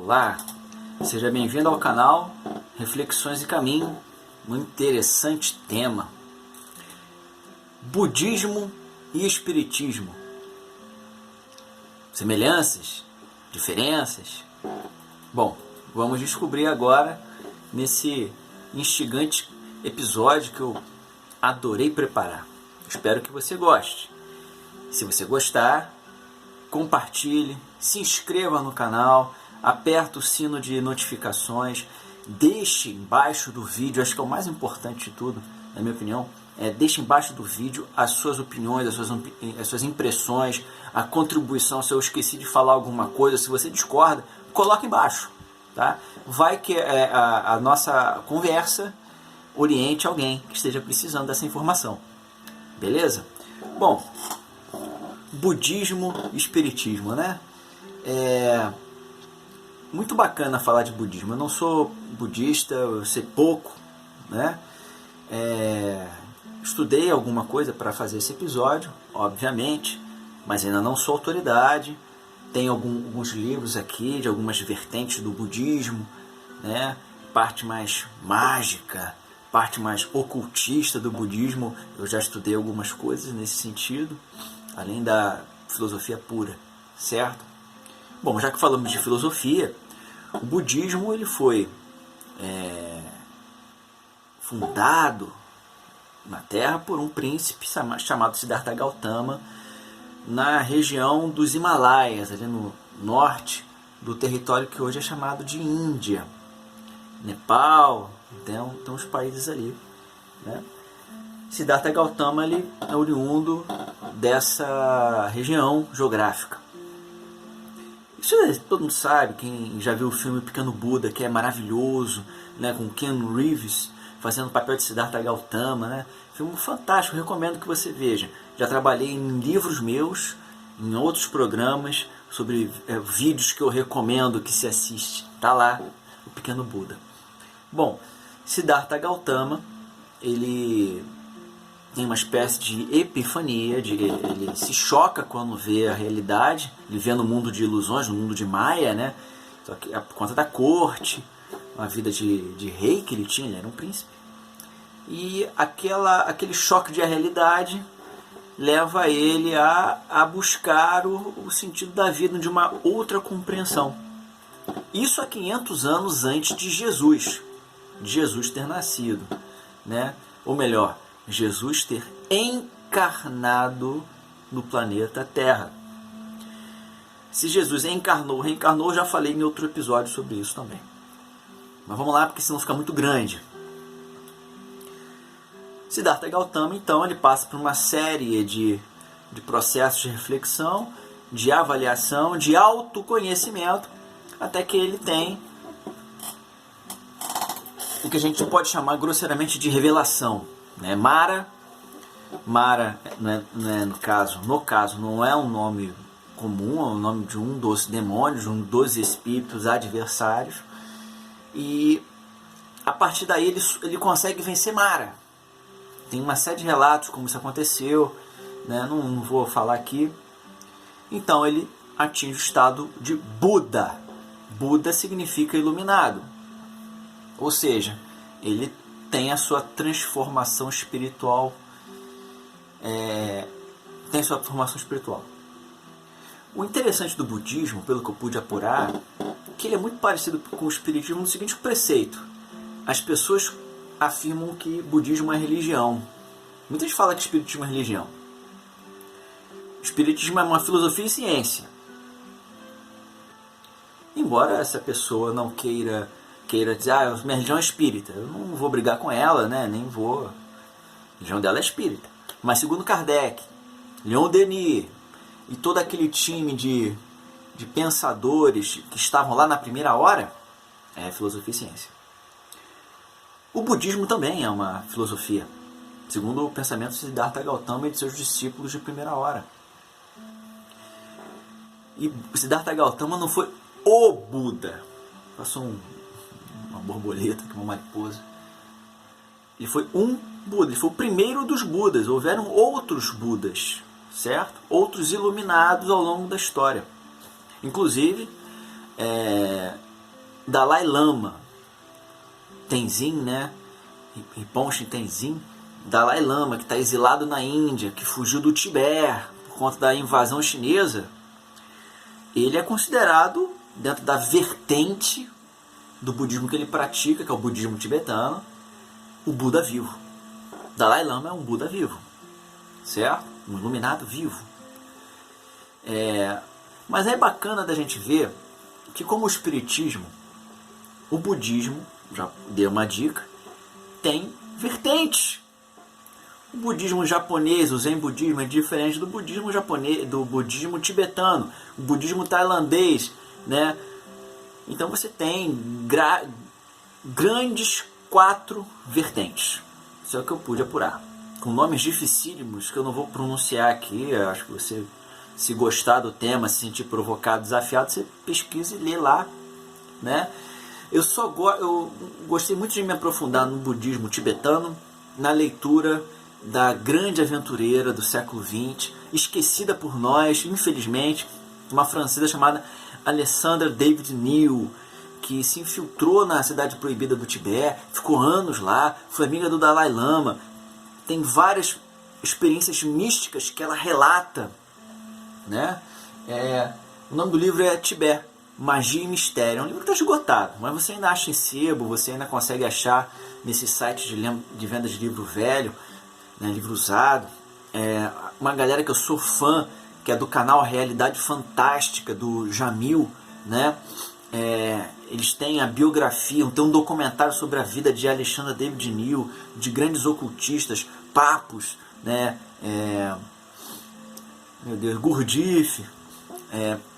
Olá, seja bem-vindo ao canal Reflexões e Caminho. Um interessante tema: Budismo e Espiritismo. Semelhanças? Diferenças? Bom, vamos descobrir agora nesse instigante episódio que eu adorei preparar. Espero que você goste. Se você gostar, compartilhe, se inscreva no canal, aperta o sino de notificações, deixe embaixo do vídeo, acho que é o mais importante de tudo, na minha opinião, deixe embaixo do vídeo as suas opiniões, as suas impressões, a contribuição. Se eu esqueci de falar alguma coisa, se você discorda, coloque embaixo, tá? Vai que a nossa conversa oriente alguém que esteja precisando dessa informação, beleza? Bom, budismo e espiritismo, né? Muito bacana falar de budismo. Eu não sou budista, eu sei pouco, né? Estudei alguma coisa para fazer esse episódio, obviamente, mas ainda não sou autoridade. Tem alguns livros aqui de algumas vertentes do budismo, né? Parte mais mágica, parte mais ocultista do budismo. Eu já estudei algumas coisas nesse sentido, além da filosofia pura, certo? Bom, já que falamos de filosofia, o budismo ele foi fundado na Terra por um príncipe chamado Siddhartha Gautama, na região dos Himalaias, ali no norte do território que hoje é chamado de Índia, Nepal, então os países ali, né? Siddhartha Gautama ele é oriundo dessa região geográfica. Isso todo mundo sabe, quem já viu o filme Pequeno Buda, que é maravilhoso, né, com Keanu Reeves fazendo o papel de Siddhartha Gautama, né? Filme fantástico, recomendo que você veja. Já trabalhei em livros meus, em outros programas, sobre vídeos que eu recomendo que se assiste. Tá lá, o Pequeno Buda. Bom, Siddhartha Gautama, ele tem uma espécie de epifania, ele se choca quando vê a realidade, ele vê no mundo de ilusões, no mundo de Maia, né? Só que por conta da corte, uma vida de rei que ele tinha, ele era um príncipe. E aquele choque de realidade leva ele a buscar o sentido da vida de uma outra compreensão. Isso há 500 anos antes de Jesus ter nascido, né? Ou melhor, Jesus ter encarnado no planeta Terra. Se Jesus reencarnou, eu já falei em outro episódio sobre isso também. Mas vamos lá, porque senão fica muito grande. Siddhartha Gautama, então, ele passa por uma série de processos de reflexão, de avaliação, de autoconhecimento, até que ele tem o que a gente pode chamar grosseiramente de revelação, né? Mara, no caso, não é um nome comum, é o nome de um dos demônios, um dos espíritos adversários, e a partir daí ele consegue vencer Mara. Tem uma série de relatos como isso aconteceu, né? Não vou falar aqui. Então ele atinge o estado de Buda. Buda significa iluminado. Ou seja, ele tem a sua transformação espiritual. O interessante do budismo, pelo que eu pude apurar, é que ele é muito parecido com o espiritismo no seguinte preceito: as pessoas afirmam que budismo é religião. Muita gente fala que espiritismo é religião. O espiritismo é uma filosofia e ciência. Embora essa pessoa não queira dizer, minha religião é espírita, eu não vou brigar com ela, né? Nem vou. A religião dela é espírita. Mas segundo Kardec, Leon Denis e todo aquele time de pensadores que estavam lá na primeira hora, é filosofia e ciência. O budismo também é uma filosofia, segundo o pensamento de Siddhartha Gautama e de seus discípulos de primeira hora. E Siddhartha Gautama não foi o Buda. Passou uma borboleta, uma mariposa. Ele foi um Buda, ele foi o primeiro dos Budas. Houveram outros Budas, certo? Outros iluminados ao longo da história. Inclusive, Dalai Lama Tenzin, né? Rinpoche Tenzin, Dalai Lama, que está exilado na Índia, que fugiu do Tibete por conta da invasão chinesa, ele é considerado, dentro da vertente do budismo que ele pratica, que é o budismo tibetano, o Buda vivo. Dalai Lama é um Buda vivo, certo? Um iluminado vivo. Mas é bacana da gente ver que, como o espiritismo, o budismo, já dei uma dica, tem vertentes. O budismo japonês, o Zen budismo, é diferente do budismo japonês, do budismo tibetano, o budismo tailandês, né? Então você tem grandes 4 vertentes. Isso é o que eu pude apurar. Com nomes dificílimos que eu não vou pronunciar aqui. Eu acho que você, se gostar do tema, se sentir provocado, desafiado, você pesquisa e lê lá, né? Eu gostei muito de me aprofundar no budismo tibetano, na leitura da grande aventureira do século XX, esquecida por nós, infelizmente, uma francesa chamada Alessandra David Neal, que se infiltrou na cidade proibida do Tibete, ficou anos lá, foi amiga do Dalai Lama, tem várias experiências místicas que ela relata, né? O nome do livro é Tibete, Magia e Mistério. É um livro que está esgotado, mas você ainda acha em sebo, você ainda consegue achar nesses sites de venda de livro velho, né, livro usado. Uma galera que eu sou fã, que é do canal Realidade Fantástica, do Jamil, né? Eles têm a biografia, tem um documentário sobre a vida de Alexandra David Neal, de grandes ocultistas, papos, né? Meu Deus, Gurdjieff,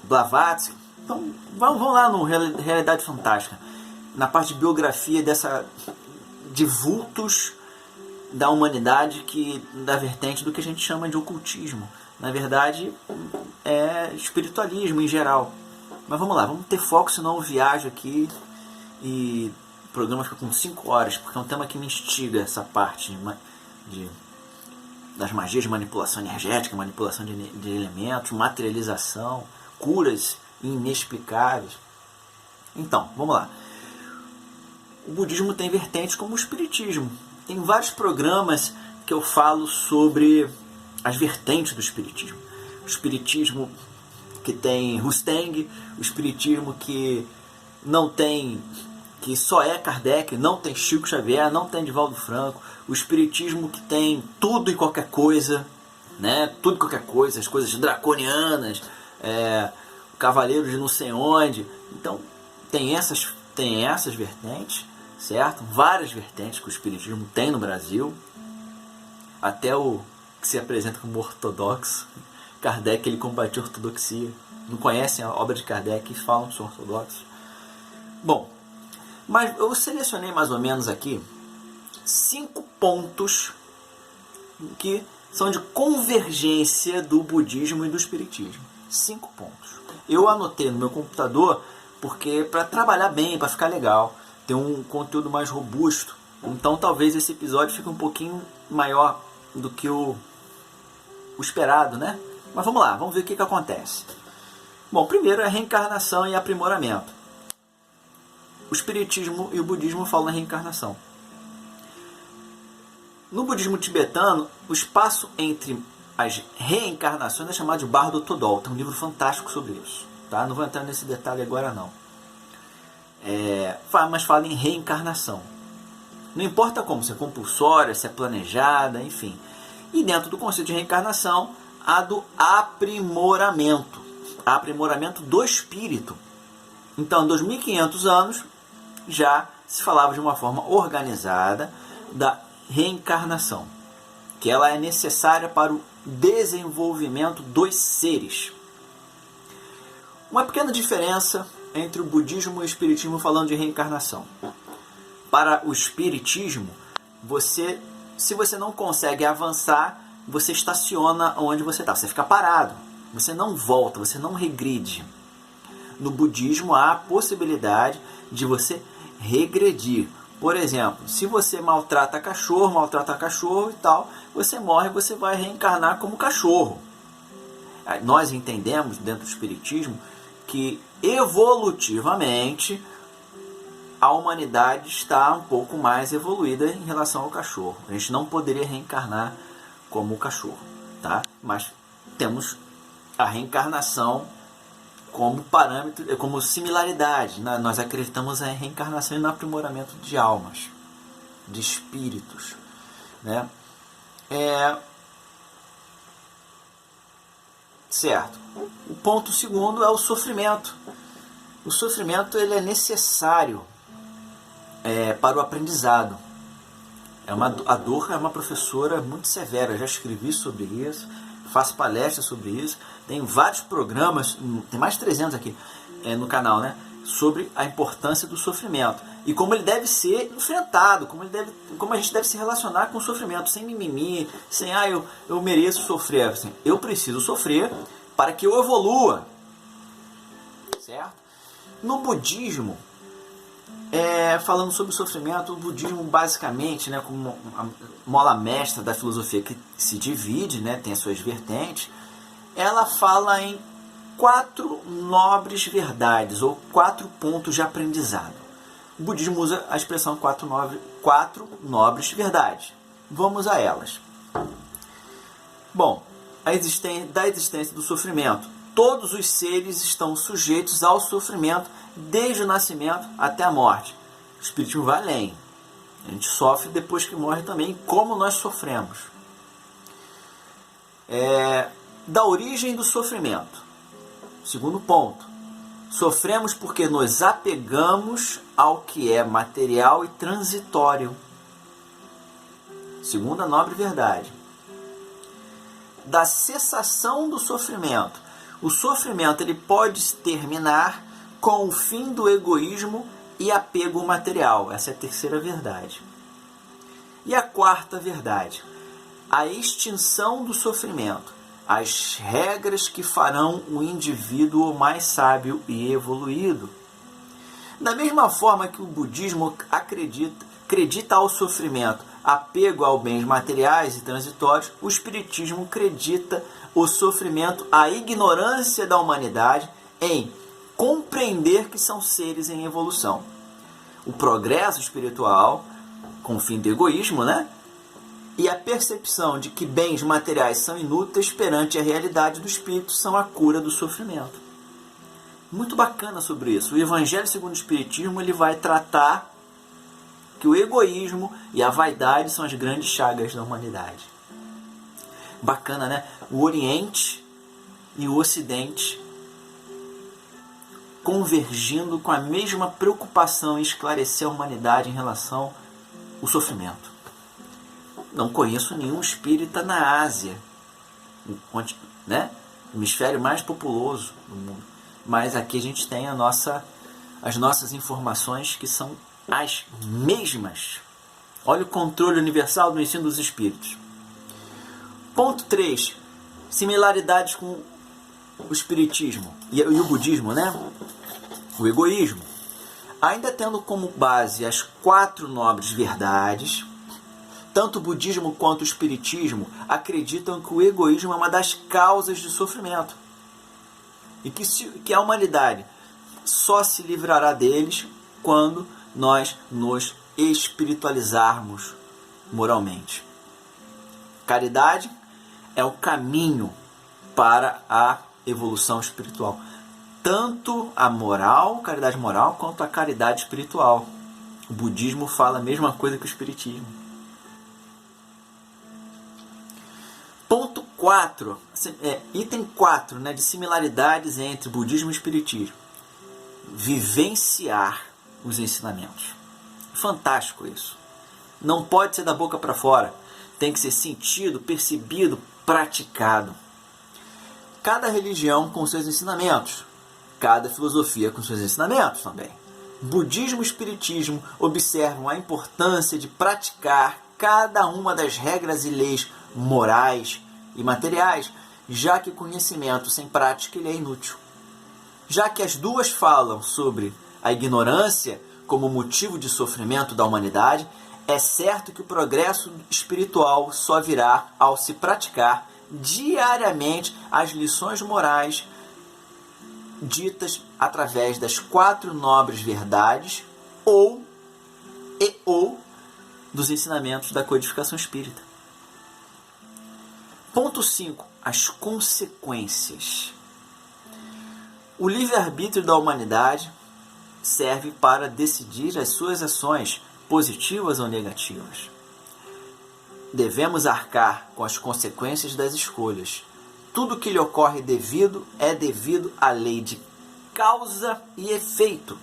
Blavatsky. Então, vamos lá no Realidade Fantástica, na parte de biografia de vultos da humanidade, da vertente do que a gente chama de ocultismo. Na verdade, é espiritualismo em geral. Mas vamos lá, vamos ter foco, senão eu viajo aqui e o programa fica com 5 horas, porque é um tema que me instiga, essa parte das magias de manipulação energética, manipulação de elementos, materialização, curas inexplicáveis. Então, vamos lá. O budismo tem vertentes como o espiritismo. Tem vários programas que eu falo sobre as vertentes do espiritismo. O espiritismo que tem Rustang, o espiritismo que não tem, que só é Kardec, não tem Chico Xavier, não tem Divaldo Franco, o espiritismo que tem tudo e qualquer coisa, né? Tudo e qualquer coisa, as coisas draconianas, o cavaleiro de não sei onde. Então tem essas vertentes, certo? Várias vertentes que o espiritismo tem no Brasil, até o que se apresenta como ortodoxo. Kardec, ele combatia a ortodoxia. Não conhecem a obra de Kardec e falam que são ortodoxos. Bom, mas eu selecionei mais ou menos aqui 5 pontos que são de convergência do budismo e do espiritismo. 5 pontos. Eu anotei no meu computador porque para trabalhar bem, para ficar legal, ter um conteúdo mais robusto. Então talvez esse episódio fique um pouquinho maior do que o esperado, né? Mas vamos lá, vamos ver o que acontece. Bom, primeiro é reencarnação e aprimoramento. O espiritismo e o budismo falam na reencarnação. No budismo tibetano, o espaço entre as reencarnações é chamado de Bardo Todol. Tem um livro fantástico sobre isso. Tá? Não vou entrar nesse detalhe agora não. Mas fala em reencarnação. Não importa como, se é compulsória, se é planejada, enfim. E dentro do conceito de reencarnação, há do aprimoramento. Aprimoramento do espírito. Então, em 2500 anos, já se falava de uma forma organizada da reencarnação, que ela é necessária para o desenvolvimento dos seres. Uma pequena diferença entre o budismo e o espiritismo falando de reencarnação. Para o espiritismo, se você não consegue avançar, você estaciona onde você está, você fica parado, você não volta, você não regride. No budismo há a possibilidade de você regredir. Por exemplo, se você maltrata cachorro e tal, você morre e você vai reencarnar como cachorro. Nós entendemos dentro do espiritismo que evolutivamente a humanidade está um pouco mais evoluída em relação ao cachorro. A gente não poderia reencarnar como o cachorro, tá? Mas temos a reencarnação como parâmetro, como similaridade. Nós acreditamos em reencarnação e no aprimoramento de almas, de espíritos, né? Certo. O ponto segundo é o sofrimento. O sofrimento ele é necessário para o aprendizado. A dor é uma professora muito severa. Eu já escrevi sobre isso, faço palestras sobre isso. Tem vários programas, tem mais de 300 aqui no canal, né? Sobre a importância do sofrimento e como ele deve ser enfrentado, como a gente deve se relacionar com o sofrimento, sem mimimi, sem eu mereço sofrer. Assim, eu preciso sofrer para que eu evolua, certo? No budismo, falando sobre o sofrimento, o budismo basicamente, né, como a mola mestra da filosofia que se divide, né, tem as suas vertentes, ela fala em 4 nobres verdades, ou 4 pontos de aprendizado. O budismo usa a expressão 4 nobres verdades. Vamos a elas. Bom, da existência do sofrimento. Todos os seres estão sujeitos ao sofrimento desde o nascimento até a morte. O espiritismo vai além. A gente sofre depois que morre também, como nós sofremos. Da origem do sofrimento. Segundo ponto. Sofremos porque nos apegamos ao que é material e transitório. Segunda nobre verdade. Da cessação do sofrimento. O sofrimento ele pode terminar com o fim do egoísmo e apego material. Essa é a terceira verdade. E a quarta verdade. A extinção do sofrimento. As regras que farão o indivíduo mais sábio e evoluído. Da mesma forma que o budismo acredita ao sofrimento, apego aos bens materiais e transitórios, o espiritismo acredita o sofrimento, a ignorância da humanidade em compreender que são seres em evolução. O progresso espiritual, com o fim do egoísmo, né? E a percepção de que bens materiais são inúteis perante a realidade do espírito são a cura do sofrimento. Muito bacana sobre isso. O Evangelho segundo o Espiritismo ele vai tratar que o egoísmo e a vaidade são as grandes chagas da humanidade. Bacana, né? O Oriente e o Ocidente convergindo com a mesma preocupação em esclarecer a humanidade em relação ao sofrimento. Não conheço nenhum espírita na Ásia, né? O hemisfério mais populoso do mundo. Mas aqui a gente tem as nossas informações que são as mesmas. Olha o controle universal do ensino dos espíritos. Ponto 3. Similaridades com o espiritismo e o budismo, né? O egoísmo. Ainda tendo como base as 4 nobres verdades, tanto o budismo quanto o espiritismo acreditam que o egoísmo é uma das causas do sofrimento. E que a humanidade só se livrará deles quando nós nos espiritualizarmos moralmente. Caridade é o caminho para a evolução espiritual. Tanto a moral, caridade moral, quanto a caridade espiritual. O budismo fala a mesma coisa que o espiritismo. Ponto 4, item 4, né, de similaridades entre budismo e espiritismo. Vivenciar os ensinamentos. Fantástico isso. Não pode ser da boca para fora. Tem que ser sentido, percebido, praticado. Cada religião com seus ensinamentos. Cada filosofia com seus ensinamentos também. Budismo e espiritismo observam a importância de praticar cada uma das regras e leis morais e materiais, já que conhecimento sem prática ele é inútil. Já que as duas falam sobre a ignorância como motivo de sofrimento da humanidade, é certo que o progresso espiritual só virá ao se praticar diariamente as lições morais ditas através das 4 nobres verdades ou dos ensinamentos da codificação espírita. Ponto 5. As consequências. O livre-arbítrio da humanidade serve para decidir as suas ações, positivas ou negativas. Devemos arcar com as consequências das escolhas. Tudo que lhe ocorre é devido à lei de causa e efeito.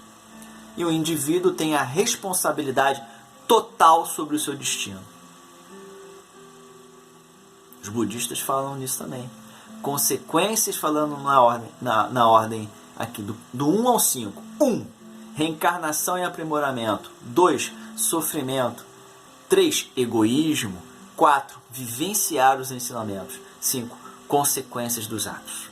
E o indivíduo tem a responsabilidade total sobre o seu destino. Os budistas falam nisso também. Consequências, falando na ordem aqui do 1 ao 5. 1. Reencarnação e aprimoramento. 2. Sofrimento. 3. Egoísmo. 4. Vivenciar os ensinamentos. 5. Consequências dos atos.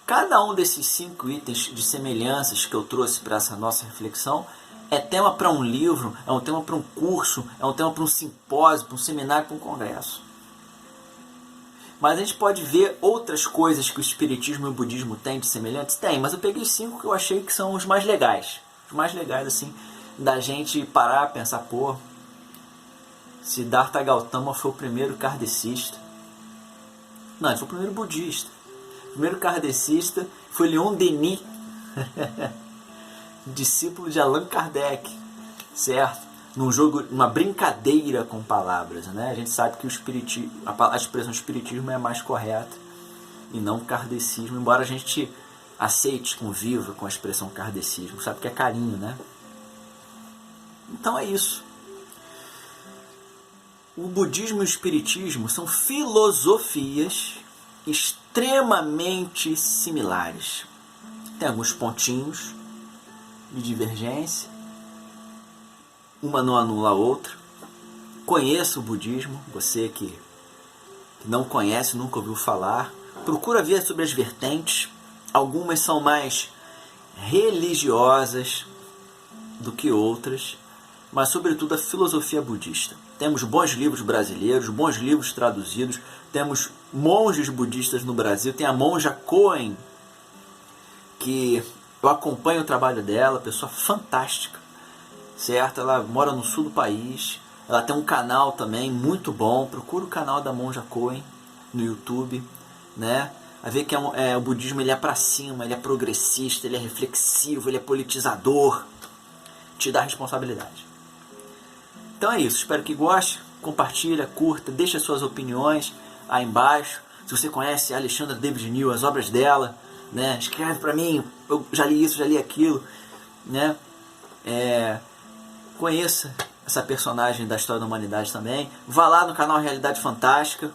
Cada um desses 5 itens de semelhanças que eu trouxe para essa nossa reflexão é tema para um livro, é um tema para um curso, é um tema para um simpósio, para um seminário, para um congresso. Mas a gente pode ver outras coisas que o Espiritismo e o Budismo têm de semelhantes? Tem, mas eu peguei 5 que eu achei que são os mais legais. Os mais legais, assim, da gente parar, pensar, pô, Siddhartha Gautama foi o primeiro kardecista. Não, ele foi o primeiro budista. O primeiro kardecista foi Leon Denis, discípulo de Allan Kardec, certo? Num jogo, uma brincadeira com palavras, né? A gente sabe que a expressão espiritismo é mais correta e não kardecismo, embora a gente aceite, conviva com a expressão kardecismo, sabe que é carinho, né? Então é isso. O budismo e o espiritismo são filosofias extremamente similares. Tem alguns pontinhos de divergência, uma não anula a outra. Conheça o budismo, você que não conhece, nunca ouviu falar, procura ver sobre as vertentes. Algumas são mais religiosas do que outras, mas sobretudo a filosofia budista. Temos bons livros brasileiros, bons livros traduzidos, temos monges budistas no Brasil, tem a monja Koen, que eu acompanho o trabalho dela, pessoa fantástica, certo? Ela mora no sul do país, ela tem um canal também muito bom, procura o canal da monja Koen no YouTube, né? A ver que o budismo ele é para cima, ele é progressista, ele é reflexivo, ele é politizador, te dá responsabilidade. Então é isso, espero que goste, compartilha, curta, deixa suas opiniões aí embaixo. Se você conhece a Alexandra David New, as obras dela, né, escreve para mim, eu já li isso, já li aquilo, né? Conheça essa personagem da história da humanidade também. Vá lá no canal Realidade Fantástica,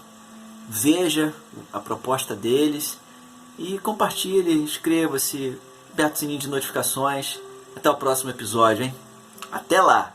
veja a proposta deles e compartilhe, inscreva-se, aperte o sininho de notificações. Até o próximo episódio, hein? Até lá!